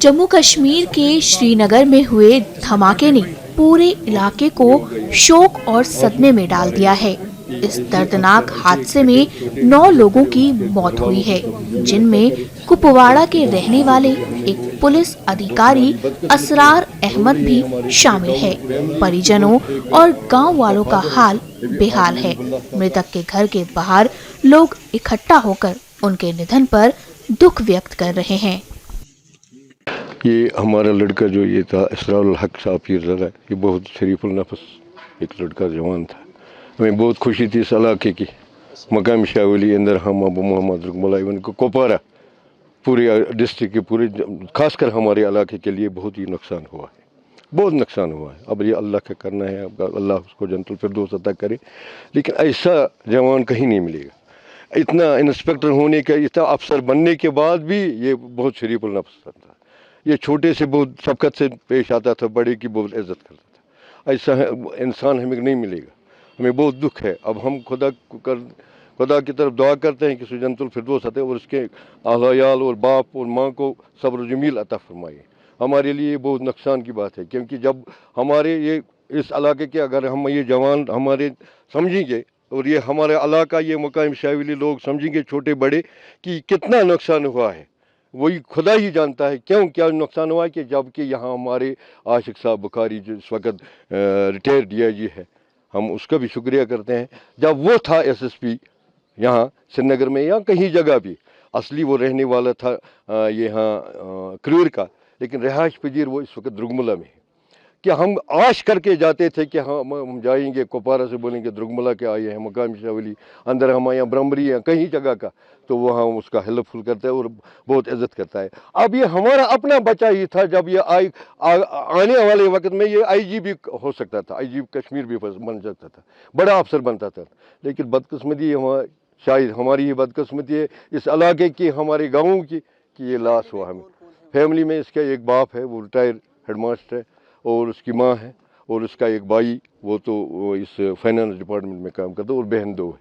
जम्मू कश्मीर के श्रीनगर में हुए धमाके ने पूरे इलाके को शोक और सदमे में डाल दिया है। इस दर्दनाक हादसे में 9 लोगों की मौत हुई है, जिनमें कुपवाड़ा के रहने वाले एक पुलिस अधिकारी असरार अहमद भी शामिल है। परिजनों और गांव वालों का हाल बेहाल है। मृतक के घर के बाहर लोग इकट्ठा होकर उनके निधन पर दुख व्यक्त कर रहे हैं। ये हमारा लड़का जो ये था इसरारुल हक साहब पीरज़ादा, ये बहुत शरीफुल नफ्स एक लड़का जवान था। हमें बहुत खुशी थी इस इलाके की। मकाम शाहवली अंदर हम अबू मोहम्मद रुकमला इवन को कोपारा पूरे डिस्ट्रिक्ट के पूरे खासकर हमारे इलाके के लिए बहुत ही नुकसान हुआ है, बहुत नुकसान हुआ है। अब ये अल्लाह का करना है, अब अल्लाह उसको जन्नतुल फिरदौस अता करे। लेकिन ऐसा जवान कहीं नहीं मिलेगा। इतना इंस्पेक्टर होने का, इतना अफसर बनने के बाद भी ये बहुत शरीफुल नफ्स था। ये छोटे से बहुत शफकत से पेश आता था, बड़े की बहुत इज्जत करता था। ऐसा इंसान हमें नहीं मिलेगा। हमें बहुत दुख है। अब हम खुदा की तरफ दुआ करते हैं कि जन्नतुल फिरदौस अता और उसके अहलियाल और बाप और माँ को सब्र जमील अता फरमाए। हमारे लिए बहुत नुकसान की बात है, क्योंकि जब हमारे ये इस इलाके के अगर हम ये जवान हमारे समझेंगे और ये हमारा इलाका ये मकाम शाहवली लोग समझेंगे छोटे बड़े कि कितना नुकसान हुआ है, वही खुदा ही जानता है क्यों क्या नुकसान हुआ है। कि जबकि यहाँ हमारे आशिक साहब बुखारी जो इस वक्त रिटायर्ड DIG है, हम उसका भी शुक्रिया करते हैं। जब वो था SSP यहाँ श्रीनगर में या कहीं जगह भी, असली वो रहने वाला था यहाँ क्रूर का, लेकिन रिहाइश पजीर वो इस वक्त द्रुगमुला में है। कि हम आश करके जाते थे कि हम जाएंगे कुपवारा से बोलेंगे द्रुगमुला के आए हैं मकाम शाहवली अंदर हम यहाँ ब्रह्मरी या कहीं जगह का, तो वहाँ उसका हेल्पफुल करता है और बहुत इज्जत करता है। अब ये हमारा अपना बच्चा ही था। जब ये आने वाले वक्त में ये IG भी हो सकता था, IG कश्मीर भी बन सकता था, बड़ा अफसर बनता था। लेकिन बदकिस्मती शायद हमारी ही बदकिस्मती है इस इलाके की, हमारे गाँव की, कि ये लॉस हुआ हमें। फैमिली में इसका एक बाप है, वो रिटायर्ड हेडमास्टर है, और उसकी माँ है, और उसका एक भाई वो इस फाइनेंस डिपार्टमेंट में काम करता है, और बहन 2 है।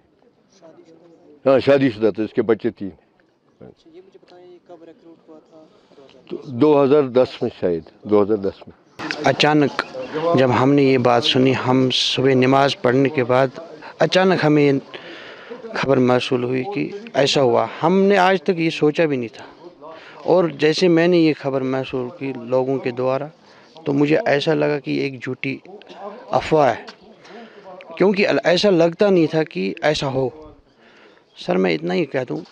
हाँ, शादीशुदा था, इसके बच्चे 3 हैं। ये मुझे बताएं ये कब रिक्रूट हुआ था? तो 2010 में, शायद 2010 में। अचानक जब हमने ये बात सुनी, हम सुबह नमाज पढ़ने के बाद अचानक हमें ये खबर मौसूल हुई कि ऐसा हुआ। हमने आज तक ये सोचा भी नहीं था, और जैसे मैंने ये खबर महसूल की लोगों के द्वारा, तो मुझे ऐसा लगा कि एक झूठी अफवाह है, क्योंकि ऐसा लगता नहीं था कि ऐसा हो। सर मैं इतना ही कह दूँ,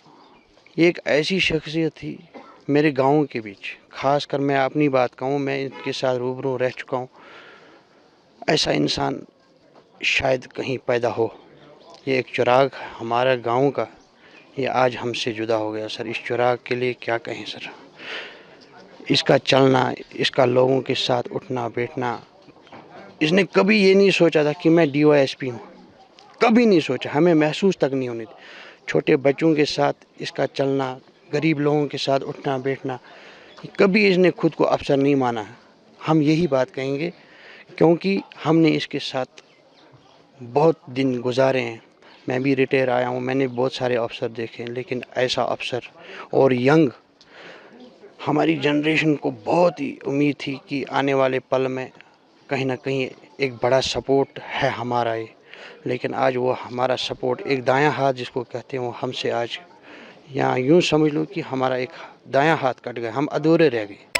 ये एक ऐसी शख्सियत थी मेरे गाँव के बीच, ख़ासकर मैं अपनी बात कहूँ, मैं इनके साथ रूबरू रह चुका हूँ। ऐसा इंसान शायद कहीं पैदा हो। ये एक चिराग हमारा गांव का, ये आज हमसे जुदा हो गया। सर इस चिराग के लिए क्या कहें सर। इसका चलना, इसका लोगों के साथ उठना बैठना, इसने कभी ये नहीं सोचा था कि मैं DYSP हूँ, कभी नहीं सोचा। हमें महसूस तक नहीं होनी थी। छोटे बच्चों के साथ इसका चलना, गरीब लोगों के साथ उठना बैठना, कभी इसने खुद को अफसर नहीं माना है। हम यही बात कहेंगे, क्योंकि हमने इसके साथ बहुत दिन गुजारे हैं। मैं भी रिटायर आया हूँ, मैंने बहुत सारे अफसर देखे हैं, लेकिन ऐसा अफसर और यंग, हमारी जनरेशन को बहुत ही उम्मीद थी कि आने वाले पल में कहीं ना कहीं एक बड़ा सपोर्ट है हमारा ये। लेकिन आज वो हमारा सपोर्ट, एक दायां हाथ जिसको कहते हैं, वो हमसे आज, या यूँ समझ लो कि हमारा एक दायां हाथ कट गया, हम अधूरे रह गए।